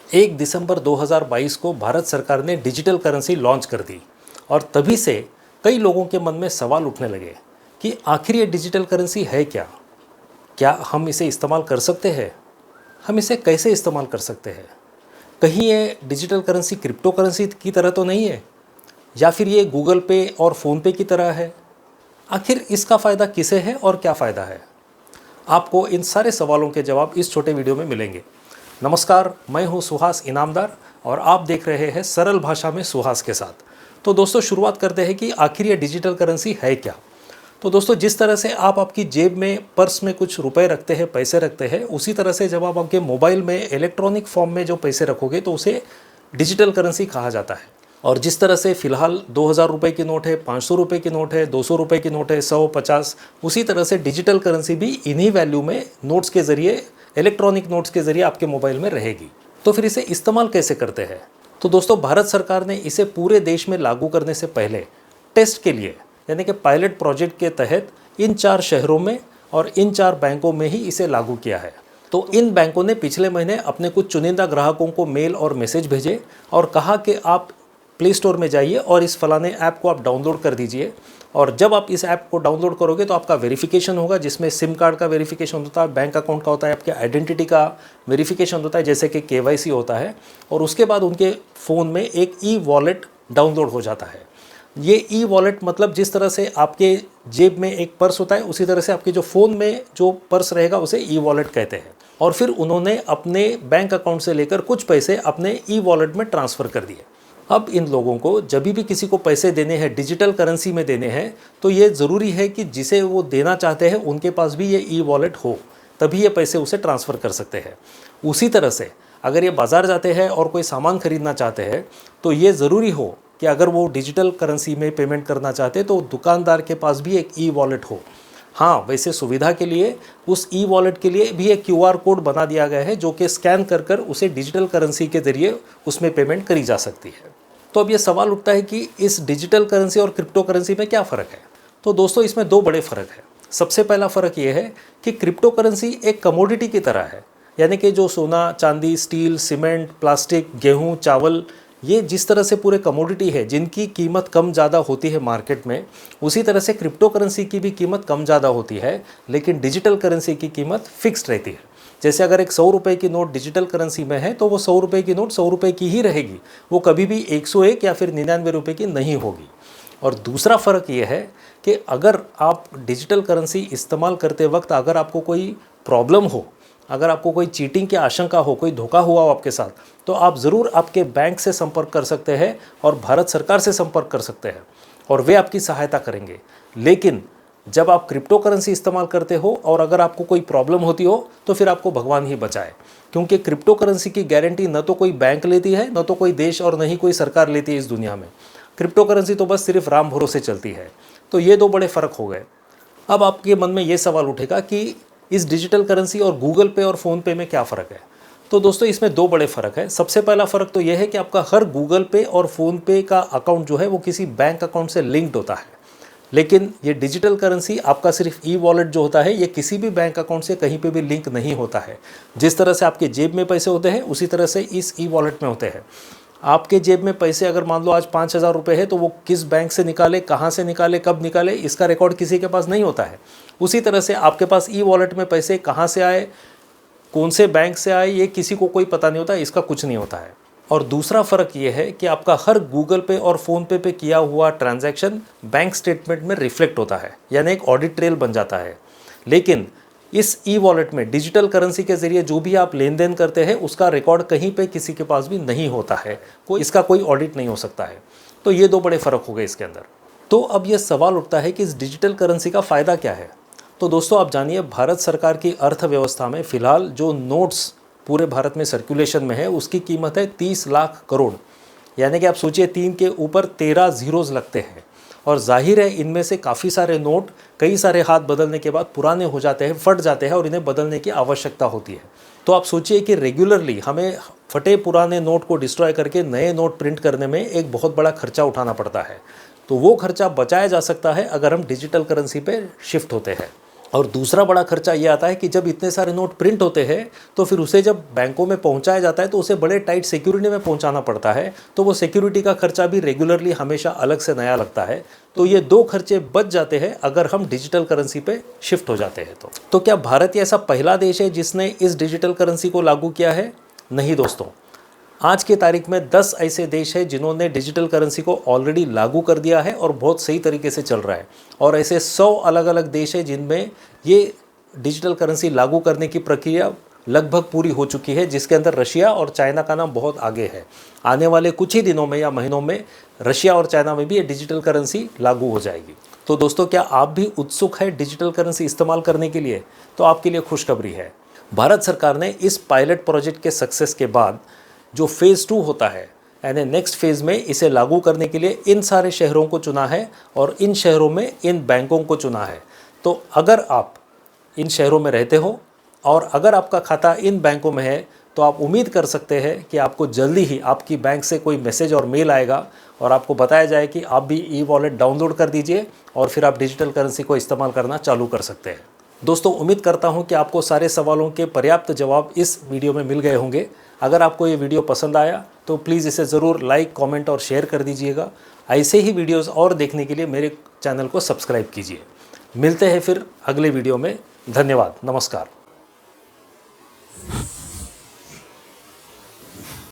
1 दिसंबर 2022 को भारत सरकार ने डिजिटल करेंसी लॉन्च कर दी और तभी से कई लोगों के मन में सवाल उठने लगे कि आखिर ये डिजिटल करेंसी है क्या? क्या हम इसे इस्तेमाल कर सकते हैं? हम इसे कैसे इस्तेमाल कर सकते हैं? कहीं ये डिजिटल करेंसी क्रिप्टो करेंसी की तरह तो नहीं है, या फिर ये गूगल पे और फ़ोनपे की तरह है? आखिर इसका फ़ायदा किसे है और क्या फ़ायदा है? आपको इन सारे सवालों के जवाब इस छोटे वीडियो में मिलेंगे। नमस्कार, मैं हूं सुहास इनामदार और आप देख रहे हैं सरल भाषा में सुहास के साथ। तो दोस्तों, शुरुआत करते हैं कि आखिर ये डिजिटल करेंसी है क्या। तो दोस्तों, जिस तरह से आप आपकी जेब में, पर्स में कुछ रुपए रखते हैं, पैसे रखते हैं, उसी तरह से जब आप आपके मोबाइल में इलेक्ट्रॉनिक फॉर्म में जो पैसे रखोगे तो उसे डिजिटल करेंसी कहा जाता है। और जिस तरह से फ़िलहाल 2000 रुपये की नोट है, 500 रुपये की नोट है, 200 रुपये की नोट है, 100, 50, उसी तरह से डिजिटल करेंसी भी इन्हीं वैल्यू में नोट्स के ज़रिए, इलेक्ट्रॉनिक नोट्स के ज़रिए आपके मोबाइल में रहेगी। तो फिर इसे इस्तेमाल कैसे करते हैं? तो दोस्तों, भारत सरकार ने इसे पूरे देश में लागू करने से पहले टेस्ट के लिए, यानी कि पायलट प्रोजेक्ट के तहत इन 4 शहरों में और इन 4 बैंकों में ही इसे लागू किया है। तो इन बैंकों ने पिछले महीने अपने कुछ चुनिंदा ग्राहकों को मेल और मैसेज भेजे और कहा कि आप प्ले स्टोर में जाइए और इस फलाने ऐप को आप डाउनलोड कर दीजिए। और जब आप इस ऐप को डाउनलोड करोगे तो आपका वेरिफिकेशन होगा, जिसमें सिम कार्ड का वेरिफिकेशन होता है, बैंक अकाउंट का होता है, आपके आइडेंटिटी का वेरिफिकेशन होता है, जैसे कि KYC होता है। और उसके बाद उनके फ़ोन में एक ई-वॉलेट डाउनलोड हो जाता है। ये ई-वॉलेट मतलब जिस तरह से आपके जेब में एक पर्स होता है, उसी तरह से आपके जो फ़ोन में जो पर्स रहेगा उसे ई-वॉलेट कहते हैं। और फिर उन्होंने अपने बैंक अकाउंट से लेकर कुछ पैसे अपने ई-वॉलेट में ट्रांसफ़र कर दिए। अब इन लोगों को जब भी किसी को पैसे देने हैं, डिजिटल करेंसी में देने हैं, तो ये ज़रूरी है कि जिसे वो देना चाहते हैं उनके पास भी ये ई-वॉलेट हो, तभी ये पैसे उसे ट्रांसफ़र कर सकते हैं। उसी तरह से अगर ये बाज़ार जाते हैं और कोई सामान खरीदना चाहते हैं, तो ये ज़रूरी हो कि अगर वो डिजिटल करेंसी में पेमेंट करना चाहते हैं तो दुकानदार के पास भी एक ई-वॉलेट हो। हाँ, वैसे सुविधा के लिए उस ई-वॉलेट के लिए भी एक QR कोड बना दिया गया है, जो कि स्कैन कर कर उसे डिजिटल करेंसी के ज़रिए उसमें पेमेंट करी जा सकती है। तो अब ये सवाल उठता है कि इस डिजिटल करेंसी और क्रिप्टो करेंसी में क्या फ़र्क है? तो दोस्तों, इसमें 2 बड़े फ़र्क है। सबसे पहला फ़र्क ये है कि क्रिप्टो करेंसी एक कमोडिटी की तरह है, यानी कि जो सोना, चांदी, स्टील, सीमेंट, प्लास्टिक, गेहूँ, चावल, ये जिस तरह से पूरे कमोडिटी है जिनकी कीमत कम ज़्यादा होती है मार्केट में, उसी तरह से क्रिप्टो करेंसी की भी कीमत कम ज़्यादा होती है, लेकिन डिजिटल करेंसी की कीमत फिक्स्ड रहती है। जैसे अगर एक 100 रुपये की नोट डिजिटल करेंसी में है तो वो 100 रुपये की नोट 100 रुपये की ही रहेगी, वो कभी भी 101 या फिर 99 रुपये की नहीं होगी। और दूसरा फ़र्क ये है कि अगर आप डिजिटल करेंसी इस्तेमाल करते वक्त अगर आपको कोई प्रॉब्लम हो, अगर आपको कोई चीटिंग की आशंका हो, कोई धोखा हुआ हो आपके साथ, तो आप ज़रूर आपके बैंक से संपर्क कर सकते हैं और भारत सरकार से संपर्क कर सकते हैं और वे आपकी सहायता करेंगे। लेकिन जब आप क्रिप्टो करेंसी इस्तेमाल करते हो और अगर आपको कोई प्रॉब्लम होती हो तो फिर आपको भगवान ही बचाए, क्योंकि क्रिप्टो करेंसी की गारंटी न तो कोई बैंक लेती है, न तो कोई देश और न ही कोई सरकार लेती है इस दुनिया में। क्रिप्टो करेंसी तो बस सिर्फ राम भरोसे चलती है। तो ये 2 बड़े फ़र्क हो गए। अब आपके मन में ये सवाल उठेगा कि इस डिजिटल करेंसी और गूगल पे और फ़ोन पे में क्या फ़र्क है? तो दोस्तों, इसमें 2 बड़े फ़र्क है। सबसे पहला फ़र्क तो यह है कि आपका हर गूगल पे और फ़ोन पे का अकाउंट जो है वो किसी बैंक अकाउंट से लिंक्ड होता है, लेकिन ये डिजिटल करेंसी आपका सिर्फ ई-वॉलेट जो होता है ये किसी भी बैंक अकाउंट से कहीं पे भी लिंक नहीं होता है। जिस तरह से आपके जेब में पैसे होते हैं उसी तरह से इस ई-वॉलेट में होते हैं। आपके जेब में पैसे अगर मान लो आज 5000 रुपये है तो वो किस बैंक से निकाले, कहाँ से निकाले, कब निकाले, इसका रिकॉर्ड किसी के पास नहीं होता है। उसी तरह से आपके पास ई-वॉलेट में पैसे कहाँ से आए, कौन से बैंक से आए, ये किसी को कोई पता नहीं होता, इसका कुछ नहीं होता है। और दूसरा फ़र्क ये है कि आपका हर गूगल पे और फ़ोन पे पे किया हुआ ट्रांजैक्शन बैंक स्टेटमेंट में रिफ्लेक्ट होता है, यानी एक ऑडिट ट्रेल बन जाता है। लेकिन इस ई-वॉलेट में डिजिटल करेंसी के ज़रिए जो भी आप लेन देन करते हैं उसका रिकॉर्ड कहीं पे किसी के पास भी नहीं होता है, इसका कोई ऑडिट नहीं हो सकता है। तो ये 2 बड़े फ़र्क हो गए इसके अंदर। तो अब ये सवाल उठता है कि इस डिजिटल करेंसी का फ़ायदा क्या है? तो दोस्तों, आप जानिए, भारत सरकार की अर्थव्यवस्था में फ़िलहाल जो नोट्स पूरे भारत में सर्कुलेशन में है उसकी कीमत है 30 लाख करोड़, यानी कि आप सोचिए 3 के ऊपर 13 ज़ीरोज़ लगते हैं। और जाहिर है इनमें से काफ़ी सारे नोट कई सारे हाथ बदलने के बाद पुराने हो जाते हैं, फट जाते हैं और इन्हें बदलने की आवश्यकता होती है। तो आप सोचिए कि रेगुलरली हमें फटे पुराने नोट को डिस्ट्रॉय करके नए नोट प्रिंट करने में एक बहुत बड़ा खर्चा उठाना पड़ता है। तो वो खर्चा बचाया जा सकता है अगर हम डिजिटल करेंसी पे शिफ्ट होते हैं। और दूसरा बड़ा खर्चा ये आता है कि जब इतने सारे नोट प्रिंट होते हैं तो फिर उसे जब बैंकों में पहुंचाया जाता है तो उसे बड़े टाइट सिक्योरिटी में पहुंचाना पड़ता है, तो वो सिक्योरिटी का खर्चा भी रेगुलरली हमेशा अलग से नया लगता है। तो ये 2 खर्चे बच जाते हैं अगर हम डिजिटल करेंसी पे शिफ्ट हो जाते हैं। तो क्या भारत ऐसा पहला देश है जिसने इस डिजिटल करेंसी को लागू किया है? नहीं दोस्तों, आज की तारीख में 10 ऐसे देश हैं जिन्होंने डिजिटल करेंसी को ऑलरेडी लागू कर दिया है और बहुत सही तरीके से चल रहा है, और ऐसे 100 अलग अलग देश हैं जिनमें ये डिजिटल करेंसी लागू करने की प्रक्रिया लगभग पूरी हो चुकी है, जिसके अंदर रशिया और चाइना का नाम बहुत आगे है। आने वाले कुछ ही दिनों में या महीनों में रशिया और चाइना में भी ये डिजिटल करेंसी लागू हो जाएगी। तो दोस्तों, क्या आप भी उत्सुक है डिजिटल करेंसी इस्तेमाल करने के लिए? तो आपके लिए खुशखबरी है, भारत सरकार ने इस पायलट प्रोजेक्ट के सक्सेस के बाद जो फेज़ 2 होता है, यानी नेक्स्ट फेज़ में इसे लागू करने के लिए इन सारे शहरों को चुना है और इन शहरों में इन बैंकों को चुना है। तो अगर आप इन शहरों में रहते हो और अगर आपका खाता इन बैंकों में है तो आप उम्मीद कर सकते हैं कि आपको जल्दी ही आपकी बैंक से कोई मैसेज और मेल आएगा और आपको बताया जाए कि आप भी ई-वॉलेट डाउनलोड कर दीजिए और फिर आप डिजिटल करेंसी को इस्तेमाल करना चालू कर सकते हैं। दोस्तों, उम्मीद करता हूं कि आपको सारे सवालों के पर्याप्त जवाब इस वीडियो में मिल गए होंगे। अगर आपको ये वीडियो पसंद आया तो प्लीज़ इसे ज़रूर लाइक, कमेंट और शेयर कर दीजिएगा। ऐसे ही वीडियोस और देखने के लिए मेरे चैनल को सब्सक्राइब कीजिए। मिलते हैं फिर अगले वीडियो में। धन्यवाद, नमस्कार।